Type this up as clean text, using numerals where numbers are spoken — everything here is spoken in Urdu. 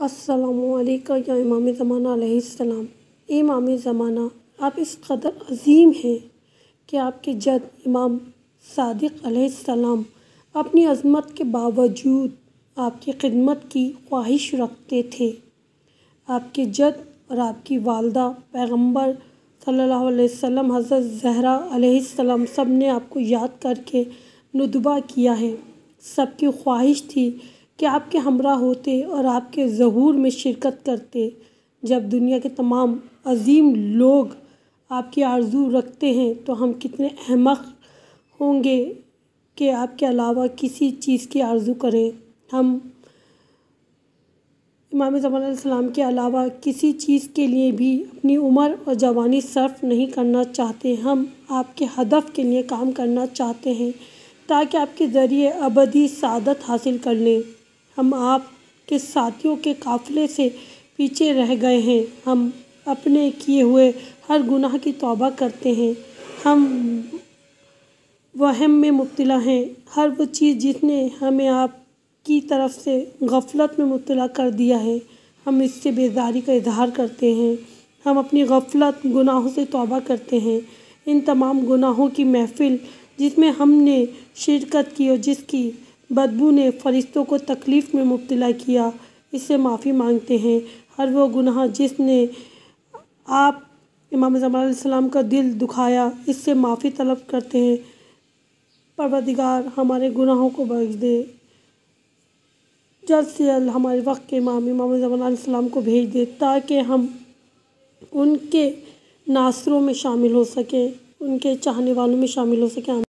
السلام علیکم یا امام زمانہ علیہ السلام۔ امام زمانہ، آپ اس قدر عظیم ہیں کہ آپ کے جد امام صادق علیہ السلام اپنی عظمت کے باوجود آپ کی خدمت کی خواہش رکھتے تھے۔ آپ کے جد اور آپ کی والدہ پیغمبر صلی اللہ علیہ وسلم حضرت زہرا علیہ السلام سب نے آپ کو یاد کر کے ندبہ کیا ہے۔ سب کی خواہش تھی کہ آپ کے ہمراہ ہوتے اور آپ کے ظہور میں شرکت کرتے۔ جب دنیا کے تمام عظیم لوگ آپ کی آرزو رکھتے ہیں تو ہم کتنے احمق ہوں گے کہ آپ کے علاوہ کسی چیز کی آرزو کریں۔ ہم امام زمان علیہ السلام کے علاوہ کسی چیز کے لیے بھی اپنی عمر اور جوانی صرف نہیں کرنا چاہتے۔ ہم آپ کے ہدف کے لیے کام کرنا چاہتے ہیں تاکہ آپ کے ذریعے ابدی سعادت حاصل کر لیں۔ ہم آپ کے ساتھیوں کے قافلے سے پیچھے رہ گئے ہیں۔ ہم اپنے کیے ہوئے ہر گناہ کی توبہ کرتے ہیں۔ ہم وہم میں مبتلا ہیں۔ ہر وہ چیز جس نے ہمیں آپ کی طرف سے غفلت میں مبتلا کر دیا ہے، ہم اس سے بیزاری کا اظہار کرتے ہیں۔ ہم اپنی غفلت گناہوں سے توبہ کرتے ہیں۔ ان تمام گناہوں کی محفل جس میں ہم نے شرکت کی اور جس کی بدبو نے فرشتوں کو تکلیف میں مبتلا کیا، اس سے معافی مانگتے ہیں۔ ہر وہ گناہ جس نے آپ امام زمان علیہ السلام کا دل دکھایا، اس سے معافی طلب کرتے ہیں۔ پروردگار ہمارے گناہوں کو بخش دے۔ جلد سے جلد ہمارے وقت کے امام زمان علیہ السلام کو بھیج دے تاکہ ہم ان کے ناصروں میں شامل ہو سکیں، ان کے چاہنے والوں میں شامل ہو سکیں۔